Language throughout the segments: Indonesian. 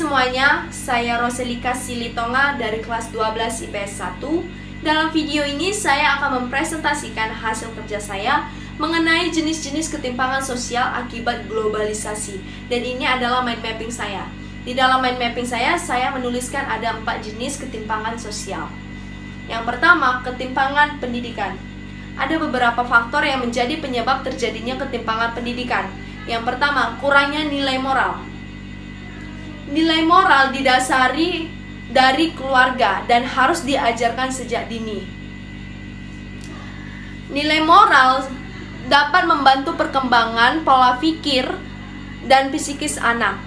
semuanya, saya Roselika Silitonga dari kelas 12 IPS 1. Dalam video ini saya akan mempresentasikan hasil kerja saya mengenai jenis-jenis ketimpangan sosial akibat globalisasi. Dan ini adalah mind mapping saya. Di dalam mind mapping saya menuliskan ada 4 jenis ketimpangan sosial. Yang pertama, ketimpangan pendidikan. Ada beberapa faktor yang menjadi penyebab terjadinya ketimpangan pendidikan. Yang pertama, kurangnya nilai moral. Nilai moral didasari dari keluarga dan harus diajarkan sejak dini. Nilai moral dapat membantu perkembangan pola pikir dan psikis anak.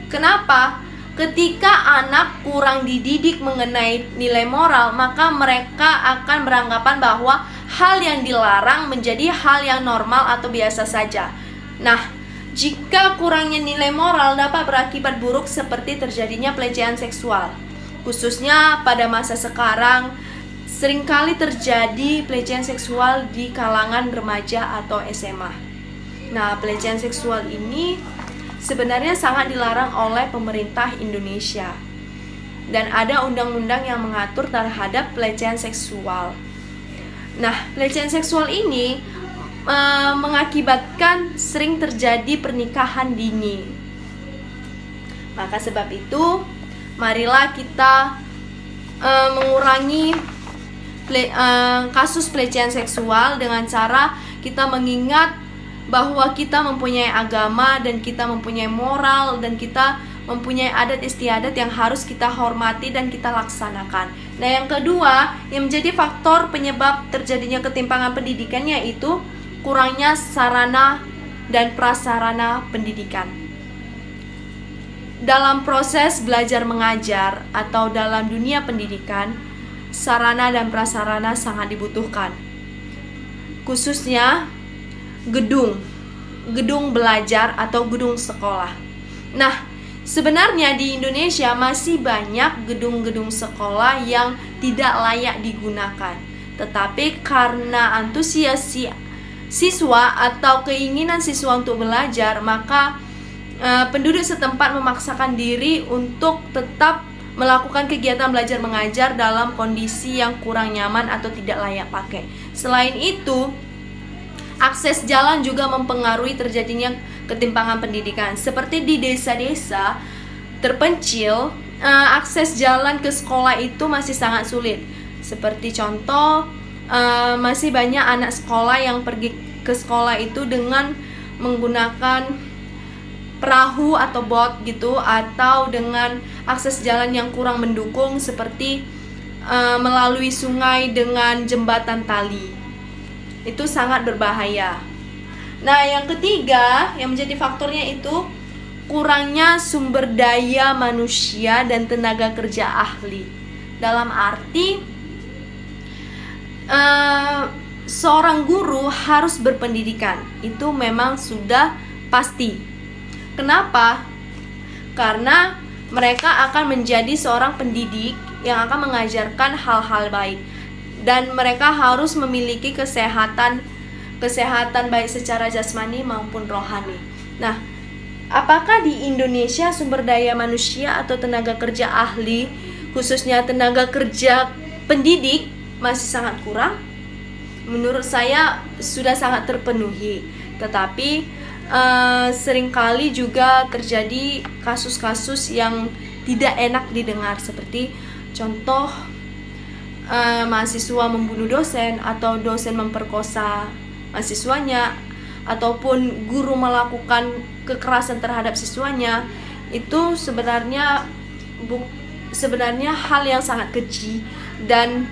Kenapa? Ketika anak kurang dididik mengenai nilai moral, maka mereka akan beranggapan bahwa hal yang dilarang menjadi hal yang normal atau biasa saja. Nah, jika kurangnya nilai moral dapat berakibat buruk seperti terjadinya pelecehan seksual. Khususnya pada masa sekarang, seringkali terjadi pelecehan seksual di kalangan remaja atau SMA. Nah, pelecehan seksual ini sebenarnya sangat dilarang oleh pemerintah Indonesia. Dan ada undang-undang yang mengatur terhadap pelecehan seksual. Nah, pelecehan seksual ini mengakibatkan sering terjadi pernikahan dini. Maka sebab itu, marilah kita mengurangi kasus pelecehan seksual dengan cara kita mengingat bahwa kita mempunyai agama dan kita mempunyai moral dan kita mempunyai adat istiadat yang harus kita hormati dan kita laksanakan. Nah, yang kedua yang menjadi faktor penyebab terjadinya ketimpangan pendidikan yaitu kurangnya sarana dan prasarana pendidikan. Dalam proses belajar mengajar atau dalam dunia pendidikan, sarana dan prasarana sangat dibutuhkan. Khususnya gedung belajar atau gedung sekolah. Nah, sebenarnya di Indonesia masih banyak gedung-gedung sekolah yang tidak layak digunakan. Tetapi karena antusiasi siswa atau keinginan siswa untuk belajar, maka penduduk setempat memaksakan diri untuk tetap melakukan kegiatan belajar mengajar dalam kondisi yang kurang nyaman atau tidak layak pakai. Selain itu, akses jalan juga mempengaruhi terjadinya ketimpangan pendidikan. Seperti di desa-desa terpencil, akses jalan ke sekolah itu masih sangat sulit. Seperti contoh, masih banyak anak sekolah yang pergi ke sekolah itu dengan menggunakan perahu atau bot gitu, atau dengan akses jalan yang kurang mendukung seperti melalui sungai dengan jembatan tali. Itu sangat berbahaya. Nah, yang ketiga yang menjadi faktornya itu kurangnya sumber daya manusia dan tenaga kerja ahli. Dalam arti seorang guru harus berpendidikan. Itu memang sudah pasti. Kenapa? Karena mereka akan menjadi seorang pendidik yang akan mengajarkan hal-hal baik. Dan mereka harus memiliki kesehatan baik secara jasmani maupun rohani. Nah, apakah di Indonesia sumber daya manusia atau tenaga kerja ahli, khususnya tenaga kerja pendidik, masih sangat kurang? Menurut saya sudah sangat terpenuhi, tetapi seringkali juga terjadi kasus-kasus yang tidak enak didengar, seperti contoh mahasiswa membunuh dosen atau dosen memperkosa mahasiswanya ataupun guru melakukan kekerasan terhadap siswanya. Itu sebenarnya hal yang sangat keji dan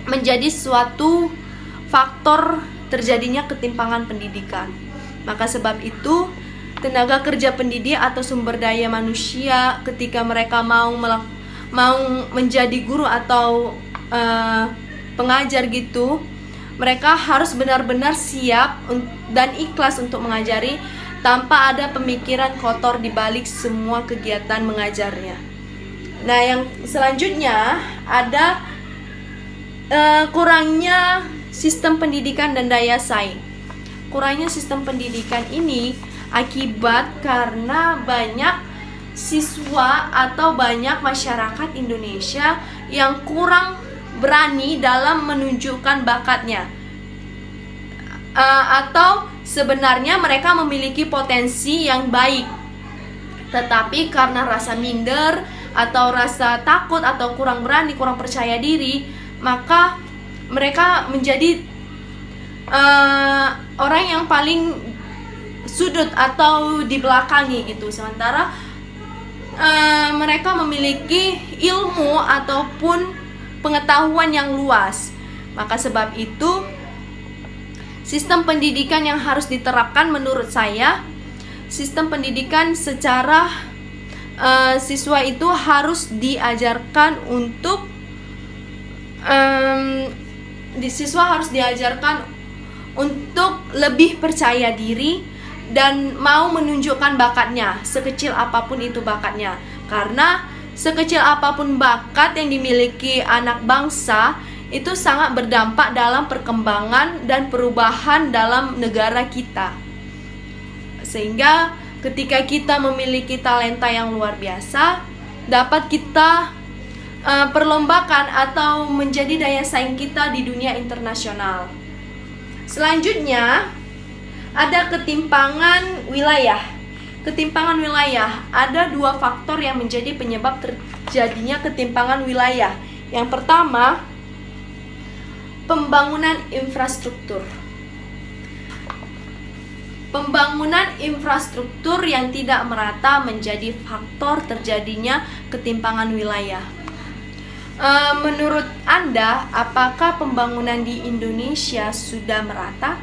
menjadi suatu faktor terjadinya ketimpangan pendidikan. Maka sebab itu, tenaga kerja pendidik atau sumber daya manusia ketika mereka mau menjadi guru atau pengajar gitu, mereka harus benar-benar siap dan ikhlas untuk mengajari tanpa ada pemikiran kotor di balik semua kegiatan mengajarnya. Nah, yang selanjutnya ada kurangnya sistem pendidikan dan daya saing. Kurangnya sistem pendidikan ini akibat karena banyak siswa atau banyak masyarakat Indonesia yang kurang berani dalam menunjukkan bakatnya, atau sebenarnya mereka memiliki potensi yang baik, tetapi karena rasa minder atau rasa takut atau kurang berani, kurang percaya diri, maka mereka menjadi orang yang paling sudut atau dibelakangi gitu. Sementara mereka memiliki ilmu ataupun pengetahuan yang luas. Maka sebab itu sistem pendidikan yang harus diterapkan menurut saya, sistem pendidikan secara siswa itu harus diajarkan untuk siswa harus diajarkan untuk lebih percaya diri dan mau menunjukkan bakatnya, sekecil apapun itu bakatnya. Karena sekecil apapun bakat yang dimiliki anak bangsa, itu sangat berdampak dalam perkembangan dan perubahan dalam negara kita. Sehingga ketika kita memiliki talenta yang luar biasa, dapat kita perlombakan atau menjadi daya saing kita di dunia internasional. Selanjutnya, ada ketimpangan wilayah. Ketimpangan wilayah, ada dua faktor yang menjadi penyebab terjadinya ketimpangan wilayah. Yang pertama, pembangunan infrastruktur. Pembangunan infrastruktur yang tidak merata menjadi faktor terjadinya ketimpangan wilayah. Menurut Anda, apakah pembangunan di Indonesia sudah merata?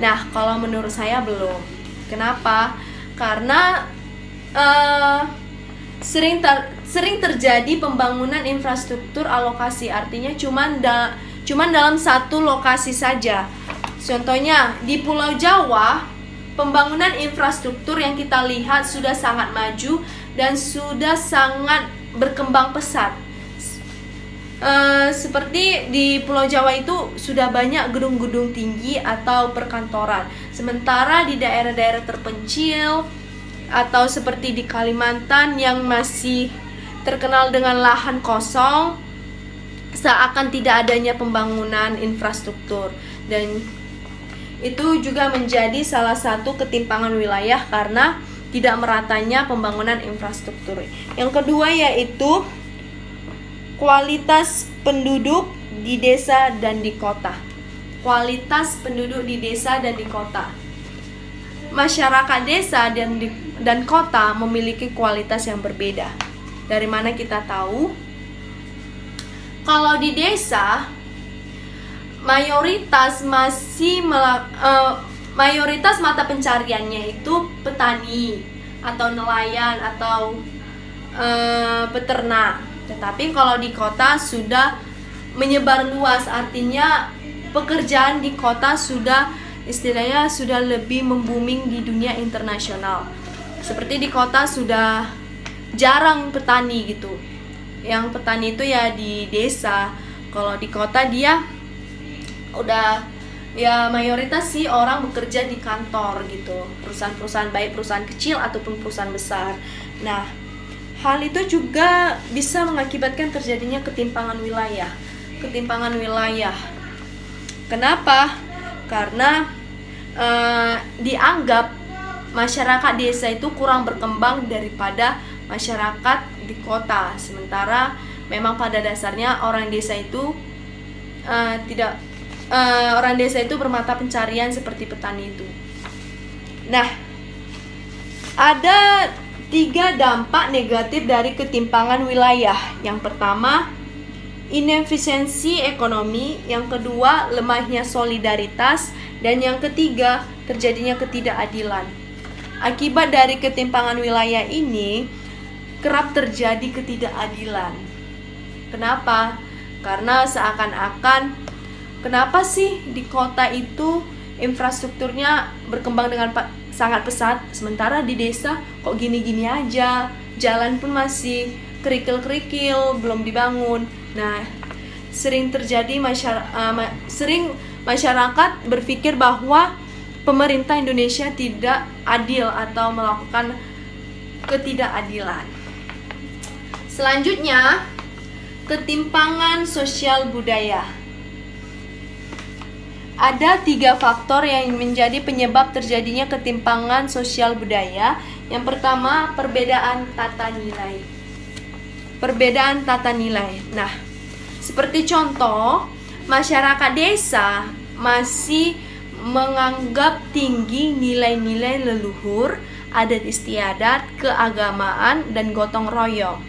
Nah, kalau menurut saya belum. Kenapa? Karena sering terjadi pembangunan infrastruktur alokasi, artinya cuman dalam satu lokasi saja. Contohnya di Pulau Jawa, pembangunan infrastruktur yang kita lihat sudah sangat maju dan sudah sangat berkembang pesat. Seperti di Pulau Jawa itu sudah banyak gedung-gedung tinggi atau perkantoran. Sementara di daerah-daerah terpencil atau seperti di Kalimantan yang masih terkenal dengan lahan kosong, seakan tidak adanya pembangunan infrastruktur. Dan itu juga menjadi salah satu ketimpangan wilayah karena tidak meratanya pembangunan infrastruktur. Yang kedua yaitu kualitas penduduk di desa dan di kota. Kualitas penduduk di desa dan di kota. Masyarakat desa dan kota memiliki kualitas yang berbeda. Dari mana kita tahu? Kalau di desa, mayoritas mata pencariannya itu petani atau nelayan atau peternak. Tetapi kalau di kota sudah menyebar luas, artinya pekerjaan di kota sudah istilahnya sudah lebih membuming di dunia internasional. Seperti di kota sudah jarang petani gitu. Yang petani itu ya di desa. Kalau di kota dia udah ya mayoritas sih orang bekerja di kantor gitu. Perusahaan-perusahaan, baik perusahaan kecil ataupun perusahaan besar. Nah, hal itu juga bisa mengakibatkan terjadinya ketimpangan wilayah. Ketimpangan wilayah. Kenapa? Karena dianggap masyarakat desa itu kurang berkembang daripada masyarakat di kota. Sementara memang pada dasarnya orang desa itu orang desa itu bermata pencarian seperti petani itu. Nah, ada 3 dampak negatif dari ketimpangan wilayah. Yang pertama, inefisiensi ekonomi. Yang kedua, lemahnya solidaritas. Dan yang ketiga, terjadinya ketidakadilan. Akibat dari ketimpangan wilayah ini, kerap terjadi ketidakadilan. Kenapa? Karena seakan-akan, kenapa sih di kota itu infrastrukturnya berkembang dengan sangat pesat, sementara di desa kok gini-gini aja, jalan pun masih kerikil-kerikil, belum dibangun. Nah, sering terjadi masyarakat berpikir bahwa pemerintah Indonesia tidak adil atau melakukan ketidakadilan. Selanjutnya, ketimpangan sosial budaya. Ada 3 faktor yang menjadi penyebab terjadinya ketimpangan sosial budaya. Yang pertama, perbedaan tata nilai. Perbedaan tata nilai. Nah, seperti contoh, masyarakat desa masih menganggap tinggi nilai-nilai leluhur, adat istiadat, keagamaan, dan gotong royong.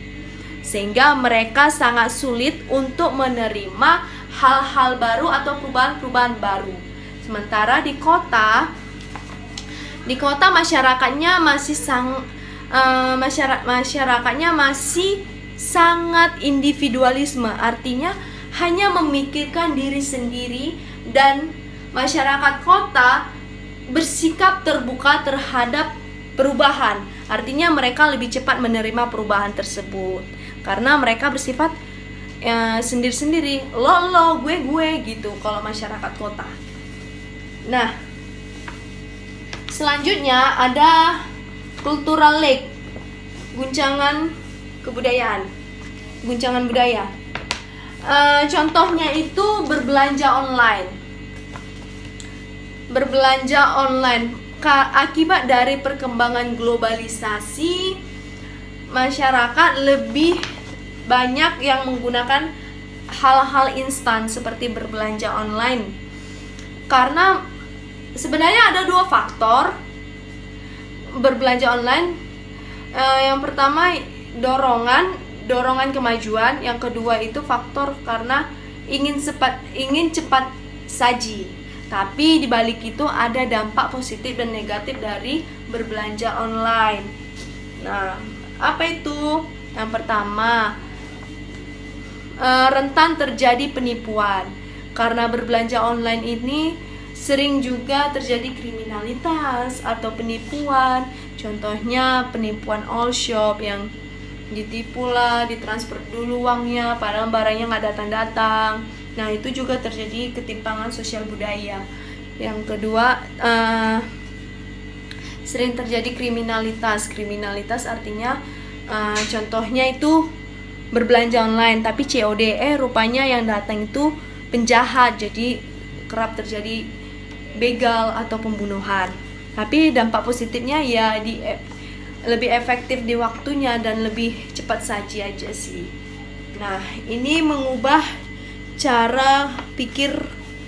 Sehingga mereka sangat sulit untuk menerima hal-hal baru atau perubahan-perubahan baru. Sementara di kota masyarakatnya masih sangat individualisme, artinya hanya memikirkan diri sendiri, dan masyarakat kota bersikap terbuka terhadap perubahan. Artinya mereka lebih cepat menerima perubahan tersebut karena mereka bersifat sendiri-sendiri, lo gue gitu kalau masyarakat kota. Nah, selanjutnya ada cultural lag, guncangan kebudayaan, guncangan budaya. Contohnya itu berbelanja online. Akibat dari perkembangan globalisasi, masyarakat lebih banyak yang menggunakan hal-hal instan seperti berbelanja online. Karena sebenarnya ada 2 faktor berbelanja online. Yang pertama, dorongan kemajuan. Yang kedua itu faktor karena ingin cepat saji. Tapi di balik itu ada dampak positif dan negatif dari berbelanja online. Nah, apa itu? Yang pertama, rentan terjadi penipuan. Karena berbelanja online ini sering juga terjadi kriminalitas atau penipuan. Contohnya penipuan all shop yang ditipulah, ditransfer dulu uangnya padahal barangnya nggak datang-datang. Nah, itu juga terjadi ketimpangan sosial budaya. Yang kedua, sering terjadi kriminalitas. Kriminalitas artinya contohnya itu berbelanja online tapi COD, rupanya yang datang itu penjahat, jadi kerap terjadi begal atau pembunuhan. Tapi dampak positifnya ya lebih efektif di waktunya dan lebih cepat saji aja sih. Nah, ini mengubah cara pikir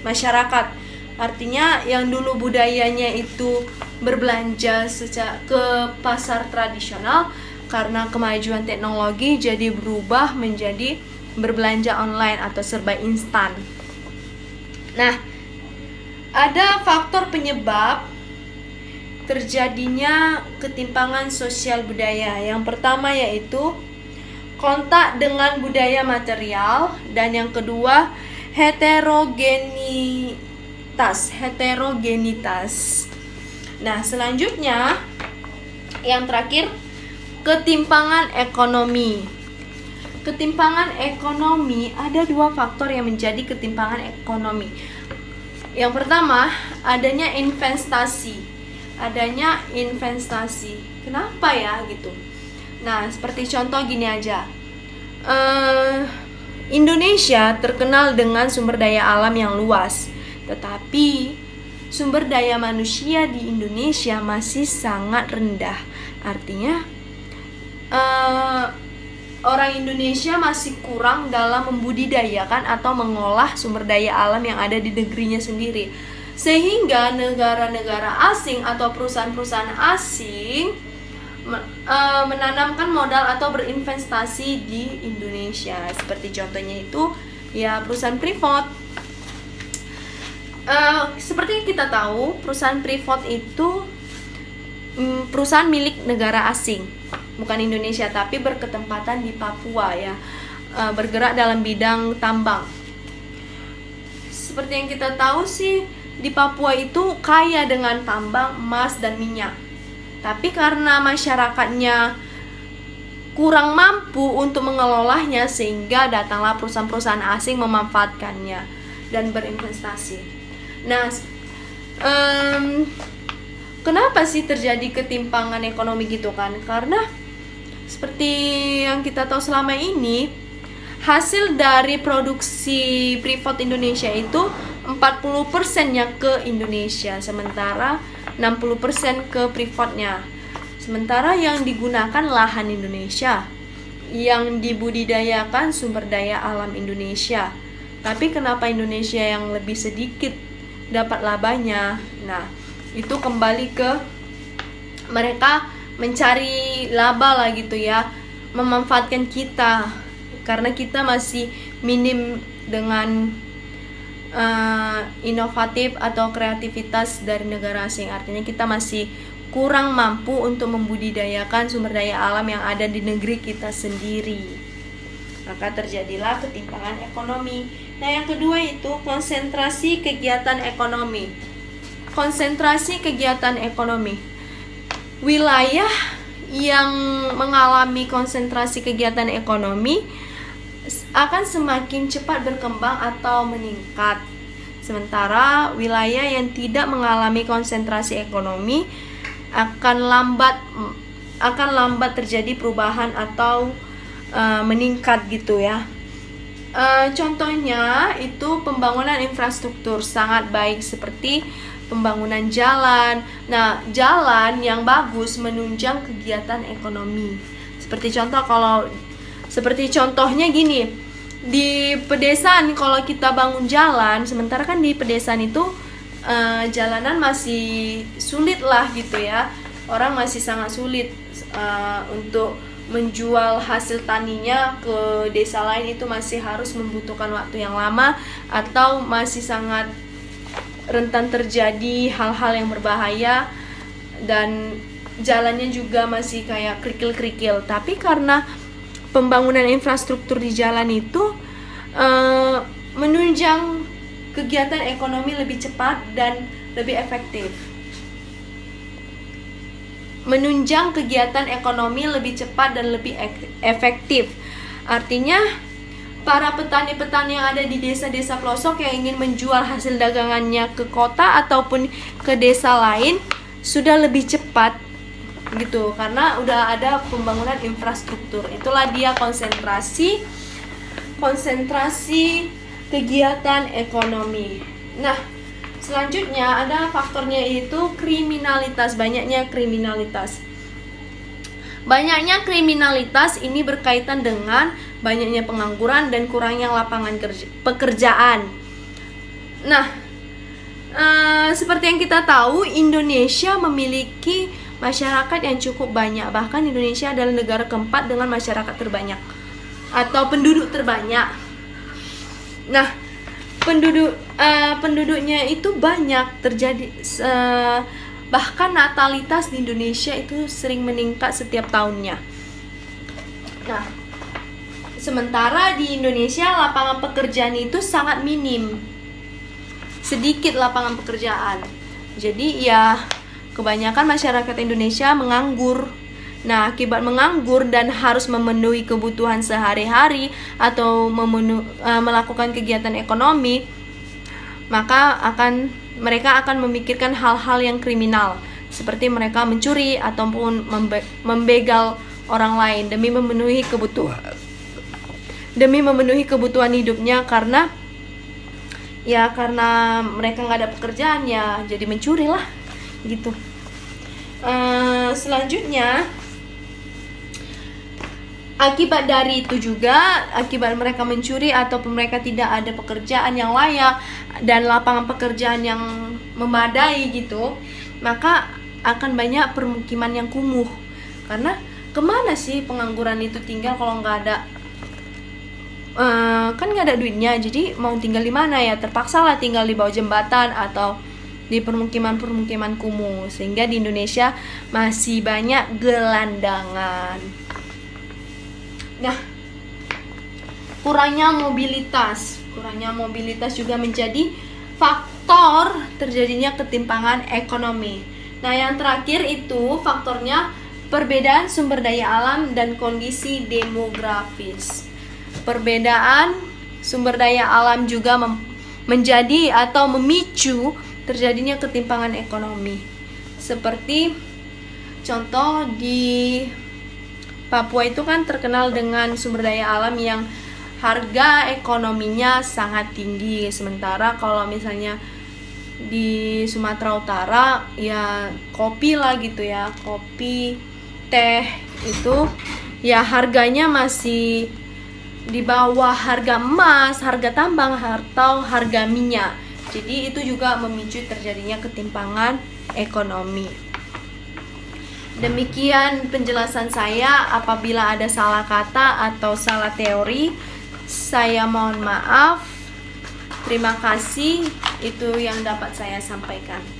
masyarakat. Artinya yang dulu budayanya itu berbelanja ke pasar tradisional, karena kemajuan teknologi jadi berubah menjadi berbelanja online atau serba instan. Nah, ada faktor penyebab terjadinya ketimpangan sosial budaya. Yang pertama yaitu kontak dengan budaya material, dan yang kedua heterogenitas. Nah, selanjutnya yang terakhir, ketimpangan ekonomi. Ketimpangan ekonomi, ada 2 faktor yang menjadi ketimpangan ekonomi. Yang pertama, adanya investasi. Kenapa ya gitu? Nah, seperti contoh gini aja. Indonesia terkenal dengan sumber daya alam yang luas, tetapi sumber daya manusia di Indonesia masih sangat rendah. Artinya orang Indonesia masih kurang dalam membudidayakan atau mengolah sumber daya alam yang ada di negerinya sendiri, sehingga negara-negara asing atau perusahaan-perusahaan asing menanamkan modal atau berinvestasi di Indonesia. Seperti contohnya itu ya perusahaan Freeport. Seperti kita tahu, perusahaan Freeport itu perusahaan milik negara asing, bukan Indonesia, tapi berketempatan di Papua ya, bergerak dalam bidang tambang. Seperti yang kita tahu sih, di Papua itu kaya dengan tambang, emas, dan minyak. Tapi karena masyarakatnya kurang mampu untuk mengelolanya, sehingga datanglah perusahaan-perusahaan asing memanfaatkannya dan berinvestasi. Nah, kenapa sih terjadi ketimpangan ekonomi gitu kan? Karena seperti yang kita tahu selama ini, hasil dari produksi Freeport Indonesia itu 40%-nya ke Indonesia, sementara 60% ke Freeport-nya. Sementara yang digunakan lahan Indonesia, yang dibudidayakan sumber daya alam Indonesia. Tapi kenapa Indonesia yang lebih sedikit dapat labanya? Nah, itu kembali ke mereka mencari laba lah gitu ya, memanfaatkan kita karena kita masih minim dengan inovatif atau kreativitas dari negara asing. Artinya kita masih kurang mampu untuk membudidayakan sumber daya alam yang ada di negeri kita sendiri. Maka terjadilah ketimpangan ekonomi. Nah, yang kedua itu konsentrasi kegiatan ekonomi. Konsentrasi kegiatan ekonomi. Wilayah yang mengalami konsentrasi kegiatan ekonomi akan semakin cepat berkembang atau meningkat. Sementara wilayah yang tidak mengalami konsentrasi ekonomi akan lambat terjadi perubahan atau meningkat gitu ya. Contohnya itu pembangunan infrastruktur sangat baik seperti pembangunan jalan. Nah, jalan yang bagus menunjang kegiatan ekonomi. Seperti contohnya gini, di pedesaan kalau kita bangun jalan, sementara kan di pedesaan itu jalanan masih sulit lah gitu ya. Orang masih sangat sulit untuk menjual hasil taninya ke desa lain, itu masih harus membutuhkan waktu yang lama atau masih sangat rentan terjadi hal-hal yang berbahaya, dan jalannya juga masih kayak kerikil-kerikil. Tapi karena pembangunan infrastruktur di jalan itu menunjang kegiatan ekonomi lebih cepat dan lebih efektif. Menunjang kegiatan ekonomi lebih cepat dan lebih efektif. Artinya para petani-petani yang ada di desa-desa pelosok yang ingin menjual hasil dagangannya ke kota ataupun ke desa lain sudah lebih cepat gitu, karena udah ada pembangunan infrastruktur. Itulah dia konsentrasi kegiatan ekonomi. Nah, selanjutnya ada faktornya, yaitu kriminalitas. Banyaknya kriminalitas ini berkaitan dengan banyaknya pengangguran dan kurangnya lapangan pekerjaan. Nah, seperti yang kita tahu, Indonesia memiliki masyarakat yang cukup banyak. Bahkan Indonesia adalah negara keempat dengan masyarakat terbanyak atau penduduk terbanyak. Nah, penduduknya itu banyak terjadi, bahkan natalitas di Indonesia itu sering meningkat setiap tahunnya. Nah, sementara di Indonesia lapangan pekerjaan itu sangat minim, sedikit lapangan pekerjaan. Jadi ya kebanyakan masyarakat Indonesia menganggur. Nah, akibat menganggur dan harus memenuhi kebutuhan sehari-hari atau melakukan kegiatan ekonomi, maka mereka akan memikirkan hal-hal yang kriminal, seperti mereka mencuri ataupun membegal orang lain demi memenuhi kebutuhan hidupnya, karena mereka nggak ada pekerjaan, ya jadi mencuri lah gitu. Selanjutnya, akibat dari itu juga, akibat mereka mencuri ataupun mereka tidak ada pekerjaan yang layak dan lapangan pekerjaan yang memadai gitu, maka akan banyak permukiman yang kumuh. Karena kemana sih pengangguran itu tinggal kalau nggak ada, kan nggak ada duitnya, jadi mau tinggal di mana ya? Terpaksa lah tinggal di bawah jembatan atau di permukiman kumuh, sehingga di Indonesia masih banyak gelandangan. Nah, kurangnya mobilitas juga menjadi faktor terjadinya ketimpangan ekonomi. Nah, yang terakhir itu faktornya perbedaan sumber daya alam dan kondisi demografis. Perbedaan sumber daya alam juga menjadi atau memicu terjadinya ketimpangan ekonomi. Seperti contoh di Papua itu kan terkenal dengan sumber daya alam yang harga ekonominya sangat tinggi. Sementara kalau misalnya di Sumatera Utara ya kopi lah gitu ya, kopi, teh itu ya harganya masih di bawah harga emas, harga tambang, atau harga minyak. Jadi itu juga memicu terjadinya ketimpangan ekonomi. Demikian penjelasan saya. Apabila ada salah kata atau salah teori, saya mohon maaf. Terima kasih, itu yang dapat saya sampaikan.